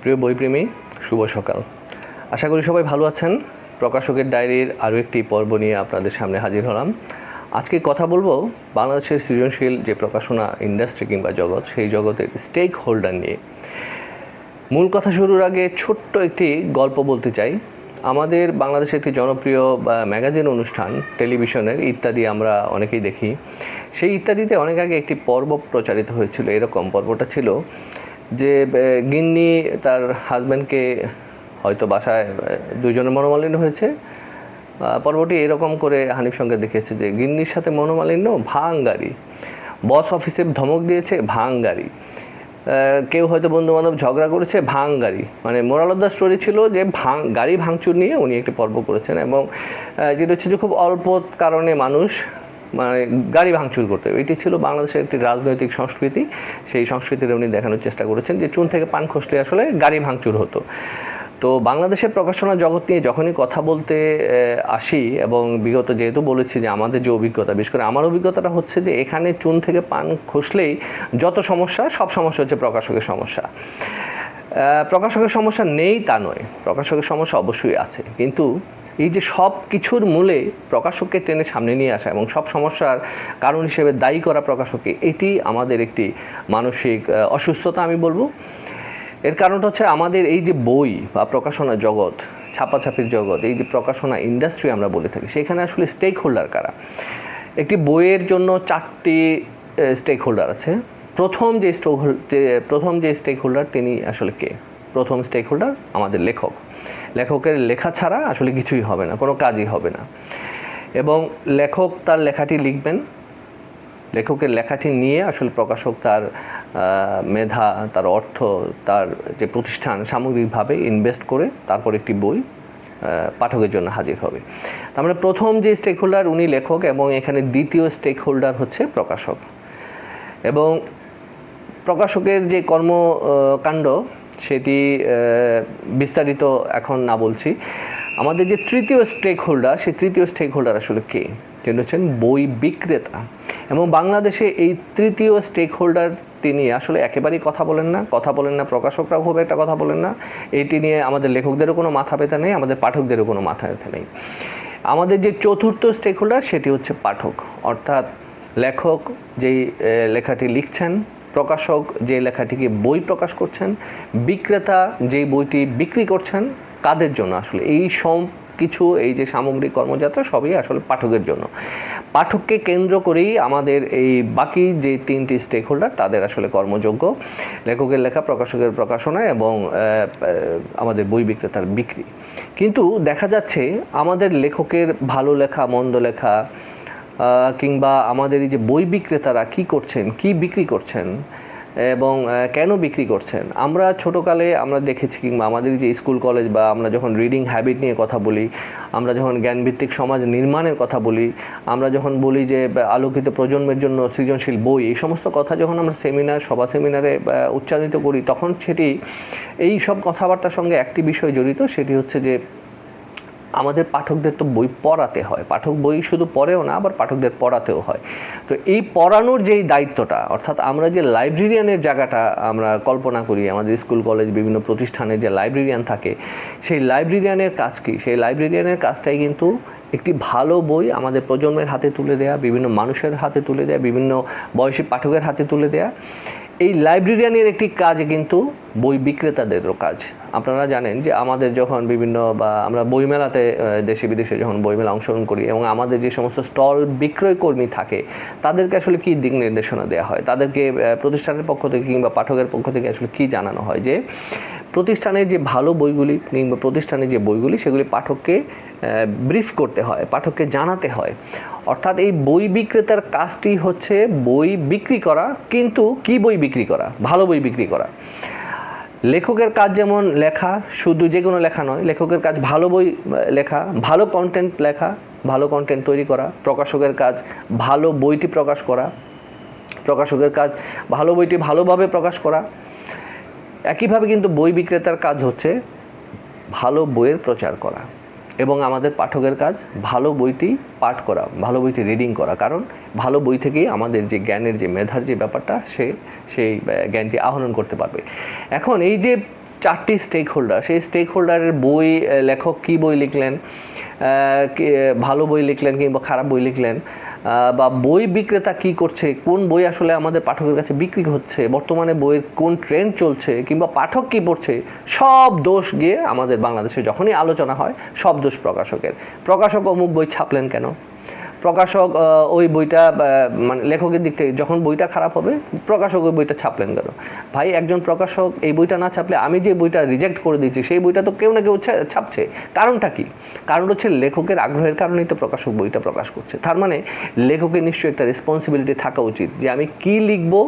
প্রিয় বইপ্রেমী, শুভ সকাল। আশা করি সবাই ভালো আছেন। প্রকাশকের ডায়েরির আরও একটি পর্ব নিয়ে আপনাদের সামনে হাজির হলাম। আজকে কথা বলবো বাংলাদেশের সৃজনশীল যে প্রকাশনা ইন্ডাস্ট্রি কিংবা জগৎ, সেই জগতের স্টেক হোল্ডার নিয়ে। মূল কথা শুরুর আগে ছোট্ট একটি গল্প বলতে চাই। আমাদের বাংলাদেশের একটি জনপ্রিয় ম্যাগাজিন অনুষ্ঠান টেলিভিশনের ইত্যাদি আমরা অনেকেই দেখি। সেই ইত্যাদিতে অনেক আগে একটি পর্ব প্রচারিত হয়েছিল। এরকম পর্বটা ছিল যে গিন্নি তার হাজব্যান্ডকে হয়তো বাসায় দুজনের মনোমালিন্য হয়েছে। পর্বটি এরকম করে হানিফ সঙ্গে দেখেছে যে গিন্নির সাথে মনোমালিন্য, ভাঙ গাড়ি। বস অফিসে ধমক দিয়েছে, ভাঙ গাড়ি। কেউ হয়তো বন্ধুবান্ধব ঝগড়া করেছে, ভাঙ গাড়ি। মানে মোরাল অফ দ্য স্টোরি ছিল যে গাড়ি ভাঙচুর নিয়ে উনি একটি পর্ব করেছেন। এবং যেটা হচ্ছে যে খুব অল্প কারণে মানুষ মানে গাড়ি ভাঙচুর করতে, এটি ছিল বাংলাদেশের একটি রাজনৈতিক সংস্কৃতি। সেই সংস্কৃতির উনি দেখানোর চেষ্টা করেছেন যে চুন থেকে পান খসলে আসলে গাড়ি ভাঙচুর হতো। তো বাংলাদেশের প্রকাশনা জগৎ নিয়ে যখনই কথা বলতে আসি, এবং বিগত যেহেতু বলেছি যে আমাদের যে অভিজ্ঞতা, বিশেষ করে আমার অভিজ্ঞতাটা হচ্ছে যে এখানে চুন থেকে পান খসলেই যত সমস্যা, সব সমস্যা হচ্ছে প্রকাশকের সমস্যা। প্রকাশকের সমস্যা নেই তা নয়, প্রকাশকের সমস্যা অবশ্যই আছে। কিন্তু এই যে সব কিছুর মূলে প্রকাশককে টেনে সামনে নিয়ে আসা এবং সব সমস্যার কারণ হিসেবে দায়ী করা প্রকাশককে, এটি আমাদের একটি মানসিক অসুস্থতা আমি বলবো। এর কারণটা হচ্ছে আমাদের এই যে বই বা প্রকাশনা জগৎ, ছাপাছাপির জগৎ, এই যে প্রকাশনা ইন্ডাস্ট্রি আমরা বলে থাকি, সেখানে আসলে স্টেক হোল্ডার কারা? একটি বইয়ের জন্য 4টি স্টেক হোল্ডার আছে। প্রথম যে স্টেক হোল্ডার তিনি আসলে কে? প্রথম স্টেক হোল্ডার আমাদের লেখক। লেখকের লেখা ছাড়া আসলে কিছুই হবে না, কোনো কাজই হবে না। এবং লেখক তার লেখাটি লিখবেন, লেখকের লেখাটি নিয়ে আসলে প্রকাশক তার মেধা, তার অর্থ, তার যে প্রতিষ্ঠান সামগ্রিকভাবে ইনভেস্ট করে তারপর একটি বই পাঠকের জন্য হাজির হবে। তার মানে প্রথম যে স্টেক হোল্ডার উনি লেখক, এবং এখানে দ্বিতীয় স্টেক হোল্ডার হচ্ছে প্রকাশক। এবং প্রকাশকের যে কর্মকাণ্ড সেটি বিস্তারিত এখন না বলছি। আমাদের যে তৃতীয় স্টেক হোল্ডার, সেই তৃতীয় স্টেক হোল্ডার আসলে কে? তিনি হচ্ছেন বই বিক্রেতা। এবং বাংলাদেশে এই তৃতীয় স্টেক হোল্ডার তিনি আসলে একেবারেই কথা বলেন না, প্রকাশকরাও খুব একটা কথা বলেন না। এটি নিয়ে আমাদের লেখকদেরও কোনো মাথা ব্যথা নেই, আমাদের পাঠকদেরও কোনো মাথা ব্যথা নেই। আমাদের যে চতুর্থ স্টেক হোল্ডার সেটি হচ্ছে পাঠক। অর্থাৎ লেখক যেই লেখাটি লিখছেন, প্রকাশক যে লেখাটিকে বই প্রকাশ করছেন, বিক্রেতা যেই বইটি বিক্রি করছেন, কাদের জন্য আসলে এই সব কিছু, এই যে সামগ্রিক কর্মযাত্রা সবই আসলে পাঠকের জন্য। পাঠককে কেন্দ্র করেই আমাদের এই বাকি যে 3টি স্টেক হোল্ডার তাদের আসলে কর্মযোগ্য। লেখকের লেখা, প্রকাশকের প্রকাশনা এবং আমাদের বই বিক্রেতার বিক্রি। কিন্তু দেখা যাচ্ছে আমাদের লেখকের ভালো লেখা, মন্দ লেখা, কিংবা আমাদের এই যে বই বিক্রেতারা কি করছেন, কি বিক্রি করছেন এবং কেন বিক্রি করছেন, আমরা ছোটোকালে আমরা দেখেছি, কিংবা আমাদের যে স্কুল কলেজ বা আমরা যখন রিডিং হ্যাবিট নিয়ে কথা বলি, আমরা যখন জ্ঞানভিত্তিক সমাজ নির্মাণের কথা বলি, আমরা যখন বলি যে আলোকিত প্রজন্মের জন্য সৃজনশীল বই, এই সমস্ত কথা যখন আমরা সভা সেমিনারে উচ্চারিত করি, তখন সেটি এই সব কথাবার্তার সঙ্গে একটি বিষয় জড়িত, সেটি হচ্ছে যে আমাদের পাঠকদের তো বই পড়াতে হয়। পাঠক বই শুধু পড়েও না, আবার পাঠকদের পড়াতেও হয়। তো এই পড়ানোর যেই দায়িত্বটা, অর্থাৎ আমরা যে লাইব্রেরিয়ানের জায়গাটা আমরা কল্পনা করি, আমাদের স্কুল কলেজ বিভিন্ন প্রতিষ্ঠানে যে লাইব্রেরিয়ান থাকে, সেই লাইব্রেরিয়ানের কাজ কি? সেই লাইব্রেরিয়ানের কাজটাই কিন্তু একটি ভালো বই আমাদের প্রজন্মের হাতে তুলে দেয়া, বিভিন্ন মানুষের হাতে তুলে দেয়া, বিভিন্ন বয়সী পাঠকের হাতে তুলে দেয়া। এই লাইব্রেরিয়ানের একটি কাজ কিন্তু বই বিক্রেতাদেরও কাজ। আপনারা জানেন যে আমাদের যখন বিভিন্ন বা আমরা বইমেলাতে দেশে বিদেশে যখন বইমেলা অংশগ্রহণ করি, এবং আমাদের যে সমস্ত স্টল বিক্রয় কর্মী থাকে, তাদেরকে আসলে কী দিক নির্দেশনা দেওয়া হয়, তাদেরকে প্রতিষ্ঠানের পক্ষ থেকে কিংবা পাঠকের পক্ষ থেকে আসলে কী জানানো হয় যে প্রতিষ্ঠানের যে ভালো বইগুলি কিংবা প্রতিষ্ঠানের যে বইগুলি, সেগুলি পাঠককে ব্রিফ করতে হয়, পাঠককে জানাতে হয়। অর্থাৎ এই বই বিক্রেতার কাজটি হচ্ছে বই বিক্রি করা, কিন্তু কি বই বিক্রি করা? ভালো বই বিক্রি করা। লেখকের কাজ যেমন লেখা, শুধু যে কোনো লেখা নয়, লেখকের কাজ ভালো বই লেখা, ভালো কন্টেন্ট লেখা, ভালো কন্টেন্ট তৈরি করা। প্রকাশকের কাজ ভালো বইটি প্রকাশ করা, প্রকাশকের কাজ ভালো বইটি ভালোভাবে প্রকাশ করা। একইভাবে কিন্তু বই বিক্রেতার কাজ হচ্ছে ভালো বইয়ের প্রচার করা, এবং আমাদের পাঠকের কাজ ভালো বইটি পাঠ করা, ভালো বইটি রিডিং করা। কারণ ভালো বই থেকেই আমাদের যে জ্ঞানের যে মেধার যে ব্যাপারটা, সেই জ্ঞানটি আহরণ করতে পারবে। এখন এই যে চারটি স্টেক হোল্ডার, সেই স্টেক হোল্ডারের বই, লেখক কী বই লিখলেন, ভালো বই লিখলেন কিংবা খারাপ বই লিখলেন, বা বই বিক্রেতা কি করছে, কোন বই আসলে আমাদের পাঠকের কাছে বিক্রি হচ্ছে, বর্তমানে বইয়ের কোন ট্রেন্ড চলছে, কিংবা পাঠক কী পড়ছে, সব দোষ গিয়ে আমাদের বাংলাদেশে যখনই আলোচনা হয় সব দোষ প্রকাশকের। প্রকাশক অমুক বই ছাপলেন কেন, প্রকাশক ওই বইটা মানে লেখকের দিক থেকে যখন বইটা খারাপ হবে প্রকাশক ওই বইটা ছাপলেন কেন। ভাই, একজন প্রকাশক এই বইটা না ছাপলে আমি যে বইটা রিজেক্ট করে দিচ্ছি সেই বইটা তো কেউ না কেউ ছাপছে। কারণটা কি? কারণ হচ্ছে লেখকের আগ্রহের কারণেই তো প্রকাশক বইটা প্রকাশ করছে। তার মানে লেখকের নিশ্চয়ই একটা রেসপন্সিবিলিটি থাকা উচিত যে আমি কি লিখবো,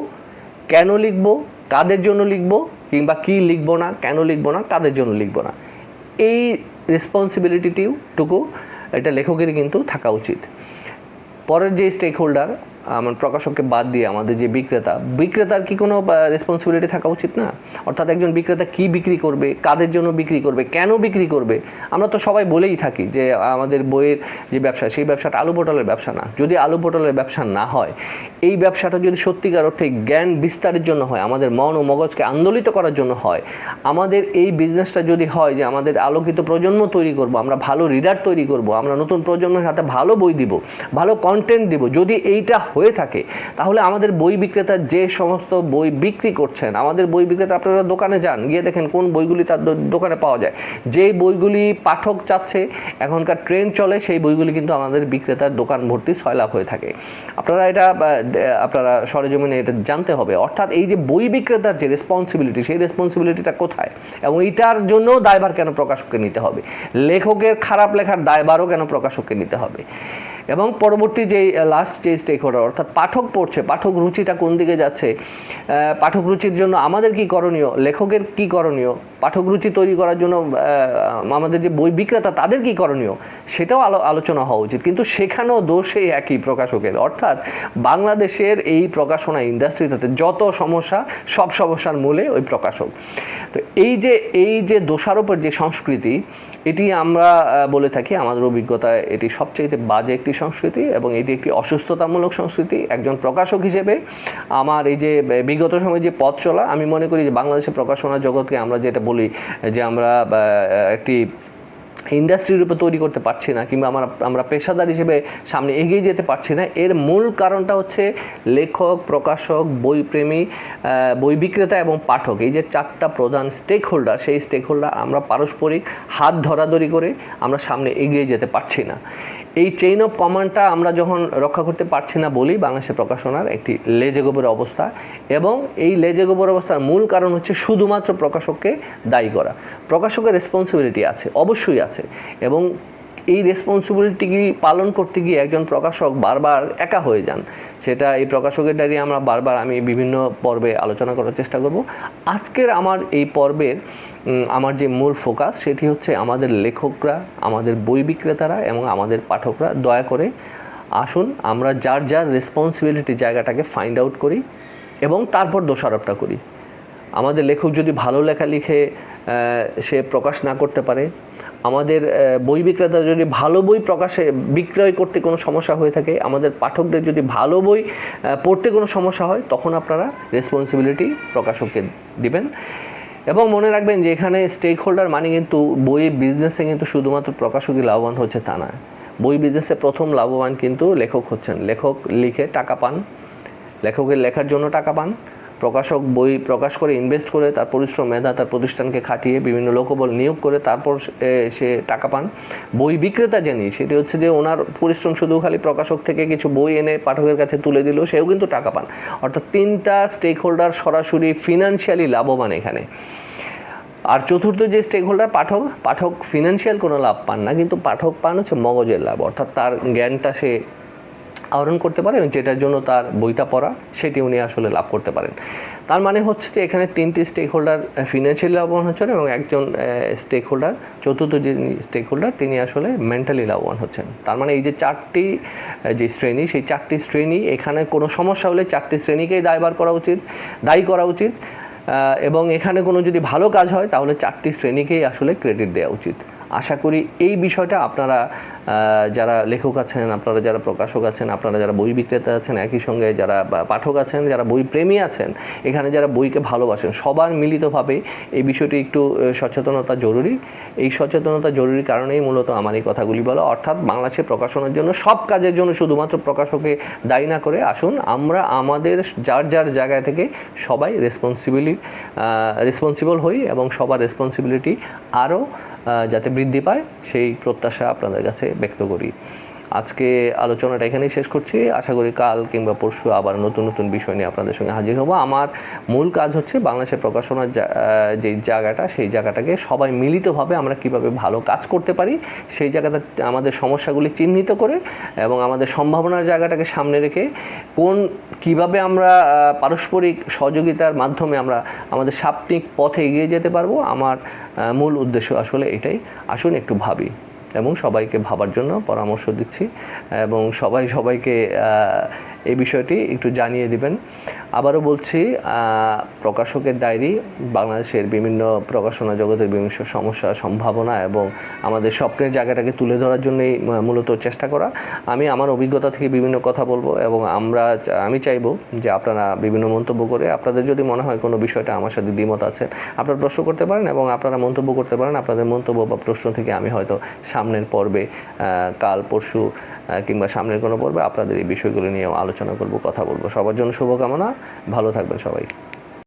কেন লিখবো, কাদের জন্য লিখবো, কিংবা কি লিখবো না, কেন লিখবো না, কাদের জন্য লিখবো না। এই রেসপন্সিবিলিটিটুকু এটা লেখকেরই কিন্তু থাকা উচিত। পরের যে স্টেক হোল্ডার, আমার প্রকাশককে বাদ দিয়ে আমাদের যে বিক্রেতার কি কোনো রেসপন্সিবিলিটি থাকা উচিত না? অর্থাৎ একজন বিক্রেতা কি বিক্রি করবে, কাদের জন্য বিক্রি করবে, কেন বিক্রি করবে। আমরা তো সবাই বলেই থাকি যে আমাদের বইয়ের যে ব্যবসা সেই ব্যবসাটা আলু পটলের ব্যবসা না। যদি আলু পটলের ব্যবসা না হয়, এই ব্যবসাটা যদি সত্যিকার অর্থে জ্ঞান বিস্তারের জন্য হয়, আমাদের মন ও মগজকে আন্দোলিত করার জন্য হয়, আমাদের এই বিজনেসটা যদি হয় যে আমাদের আলোকিত প্রজন্ম তৈরি করব, আমরা ভালো রিডার তৈরি করব, আমরা নতুন প্রজন্মের হাতে ভালো বই দিব, ভালো কন্টেন্ট দিব, যদি এইটা হয়ে থাকে তাহলে আমাদের বই বিক্রেতা যে সমস্ত বই বিক্রি করছেন, আমাদের বই বিক্রেতা, আপনারা দোকানে যান, গিয়ে দেখেন কোন বইগুলি তার দোকানে পাওয়া যায়, যেই বইগুলি পাঠক চাচ্ছে, এখনকার ট্রেন্ড চলে, সেই বইগুলি কিন্তু আমাদের বিক্রেতার দোকান ভর্তি সয়লাভ হয়ে থাকে। আপনারা সরেজমিনে এটা জানতে হবে। অর্থাৎ এই যে বই বিক্রেতার যে রেসপন্সিবিলিটি, সেই রেসপন্সিবিলিটিটা কোথায়, এবং এইটার জন্য দায়ভার কেন প্রকাশককে নিতে হবে? লেখকের খারাপ লেখার দায়ভারও কেন প্রকাশককে নিতে হবে? এবং পরবর্তী লাস্ট যে স্টেক হোল্ডার, অর্থাৎ পাঠক পড়ছে, পাঠক রুচিটা কোন দিকে যাচ্ছে, পাঠক রুচির জন্য আমাদের কি করণীয়, লেখকের কি করণীয়, পাঠক রুচি তৈরি করার জন্য আমাদের যে বই বিক্রেতা তাদের কি করণীয়, সেটাও আলোচনা হওয়া উচিত। কিন্তু সেখানেও দোষ সেই একই প্রকাশকের। অর্থাৎ বাংলাদেশের এই প্রকাশনা ইন্ডাস্ট্রিতে যত সমস্যা, সব সমস্যার মূলে ওই প্রকাশক। তো এই যে দোষারোপের যে সংস্কৃতি, এটি আমরা বলে থাকি, আমাদের অভিজ্ঞতায় এটি সবচেয়ে বাজে একটি সংস্কৃতি এবং এটি একটি অসুস্থতামূলক সংস্কৃতি। একজন প্রকাশক হিসেবে আমার এই যে বিগত সময়ে যে পথ চলা, আমি মনে করি যে বাংলাদেশের প্রকাশনা জগৎকে আমরা যেটা বলি যে আমরা একটি ইন্ডাস্ট্রির উপর তৈরি করতে পারছি না, কিংবা আমরা পেশাদার হিসেবে সামনে এগিয়ে যেতে পারছি না, এর মূল কারণটা হচ্ছে লেখক, প্রকাশক, বইপ্রেমী, বই বিক্রেতা এবং পাঠক, এই যে চারটা প্রধান স্টেক হোল্ডার, সেই স্টেক হোল্ডার আমরা পারস্পরিক হাত ধরাধরি করে আমরা সামনে এগিয়ে যেতে পারছি না। এই চেইন অফ কমান্ডটা আমরা যখন রক্ষা করতে পারছি না বলি বাংলাদেশের প্রকাশনার একটি লেজে গোবর অবস্থা, এবং এই লেজে গোবর অবস্থার মূল কারণ হচ্ছে শুধুমাত্র প্রকাশককে দায়ী করা। প্রকাশকের রেসপন্সিবিলিটি আছে, অবশ্যই আছে, এবং এই রেসপন্সিবিলিটি পালন করতে গিয়ে একজন প্রকাশক বারবার একা হয়ে যান। সেটা এই প্রকাশকের ডায়েরি আমি বিভিন্ন পর্বে আলোচনা করার চেষ্টা করব। আজকের আমার এই পর্বের আমার যে মূল ফোকাস, সেটি হচ্ছে আমাদের লেখকরা, আমাদের বই বিক্রেতারা এবং আমাদের পাঠকরা দয়া করে আসুন আমরা যার যার রেসপন্সিবিলিটি জায়গাটাকে ফাইন্ড আউট করি এবং তারপর দোষারোপটা করি। আমাদের লেখক যদি ভালো লেখা লিখে সে প্রকাশ না করতে পারে, আমাদের বই বিক্রেতা যদি ভালো বই বিক্রয় করতে কোনো সমস্যা হয়ে থাকে, আমাদের পাঠকদের যদি ভালো বই পড়তে কোনো সমস্যা হয়, তখন আপনারা রেসপন্সিবিলিটি প্রকাশককে দিবেন। এবং মনে রাখবেন যে এখানে স্টেক হোল্ডার মানে কিন্তু বই বিজনেসে কিন্তু শুধুমাত্র প্রকাশকই লাভবান হচ্ছে তা না। বই বিজনেসে প্রথম লাভবান কিন্তু লেখক হচ্ছেন। লেখক লিখে টাকা পান, লেখকের লেখার জন্য টাকা পান, প্রকাশক বই প্রকাশ করে ইনভেস্ট করে তার পরিশ্রম মেধা তার প্রতিষ্ঠানকে খাটিয়ে বিভিন্ন লোকবল নিয়োগ করে তারপর সে টাকা পান। বই বিক্রেতা জানি সেটি হচ্ছে যে ওনার পরিশ্রম শুধু খালি প্রকাশক থেকে কিছু বই এনে পাঠকের কাছে তুলে দিল, সেও কিন্তু টাকা পান। অর্থাৎ তিনটা স্টেক হোল্ডার সরাসরি ফিনান্সিয়ালি লাভবান এখানে। আর চতুর্থ যে স্টেক হোল্ডার পাঠক ফিনান্সিয়াল কোনো লাভ পান না, কিন্তু পাঠক পান হচ্ছে মগজের লাভ। অর্থাৎ তার জ্ঞানটা সে আহরণ করতে পারে এবং যেটার জন্য তার বইটা পড়া সেটি উনি আসলে লাভ করতে পারেন। তার মানে হচ্ছে যে এখানে তিনটি স্টেক হোল্ডার ফিনান্সিয়ালি লাভবান হচ্ছেন এবং একজন স্টেক হোল্ডার, চতুর্থ যে স্টেক হোল্ডার, তিনি আসলে মেন্টালি লাভবান হচ্ছেন। তার মানে এই যে চারটি যে শ্রেণী, সেই চারটি শ্রেণী, এখানে কোনো সমস্যা হলে চারটি শ্রেণীকেই দায়ী করা উচিত এবং এখানে কোনো যদি ভালো কাজ হয় তাহলে চারটি শ্রেণীকেই আসলে ক্রেডিট দেওয়া উচিত। আশা করি এই বিষয়টা আপনারা যারা লেখক আছেন, আপনারা যারা প্রকাশক আছেন, আপনারা যারা বই বিক্রেতা আছেন, একই সঙ্গে যারা পাঠক আছেন, যারা বই প্রেমী আছেন, এখানে যারা বইকে ভালোবাসেন, সবার মিলিতভাবে এই বিষয়টি একটু সচেতনতা জরুরি। এই সচেতনতা জরুরি কারণেই মূলত আমার এই কথাগুলি বলা। অর্থাৎ বাংলাদেশের প্রকাশনার জন্য সব কাজের জন্য শুধুমাত্র প্রকাশকে দায়ী না করে আসুন আমরা আমাদের যার যার জায়গা থেকে সবাই রেসপন্সিবল হই এবং সবার রেসপন্সিবিলিটি আরও যাতে বৃদ্ধি পায় সেই প্রত্যাশা আপনাদের কাছে ব্যক্ত করি। আজকে আলোচনাটা এখানেই শেষ করছি। আশা করি কাল কিংবা পরশু আবার নতুন নতুন বিষয় নিয়ে আপনাদের সঙ্গে হাজির হব। আমার মূল কাজ হচ্ছে বাংলাদেশের প্রকাশনার যে জায়গাটা, সেই জায়গাটাকে সবাই মিলিতভাবে আমরা কিভাবে ভালো কাজ করতে পারি, সেই জায়গাটা আমাদের সমস্যাগুলি চিহ্নিত করে এবং আমাদের সম্ভাবনার জায়গাটাকে সামনে রেখে কিভাবে আমরা পারস্পরিক সহযোগিতার মাধ্যমে আমরা আমাদের সাপনিক পথে এগিয়ে যেতে পারবো। আমার মূল উদ্দেশ্য আসলে এটাই। আসুন একটু ভাবি এবং সবাইকে ভাবার জন্য পরামর্শ দিচ্ছি এবং সবাইকে এই বিষয়টি একটু জানিয়ে দিবেন। আবারও বলছি, প্রকাশকের ডায়েরি বাংলাদেশের বিভিন্ন প্রকাশনা জগতের বিভিন্ন সমস্যা, সম্ভাবনা এবং আমাদের স্বপ্নের জায়গাটাকে তুলে ধরার জন্যই মূলত চেষ্টা করা। আমি আমার অভিজ্ঞতা থেকে বিভিন্ন কথা বলবো এবং আমি চাইবো যে আপনারা বিভিন্ন মন্তব্য করে, আপনাদের যদি মনে হয় কোনো বিষয়টা আমার সাথে দ্বিমত আছে, আপনারা প্রশ্ন করতে পারেন এবং আপনারা মন্তব্য করতে পারেন। আপনাদের মন্তব্য বা প্রশ্ন থেকে আমি হয়তো সামনের পর্বে, কাল পরশু কিংবা সামনের কোনো পর্বে আপনাদের এই বিষয়গুলো নিয়ে আলোচনা করব, কথা বলবো। সবার জন্য শুভকামনা, ভালো থাকবেন সবাই।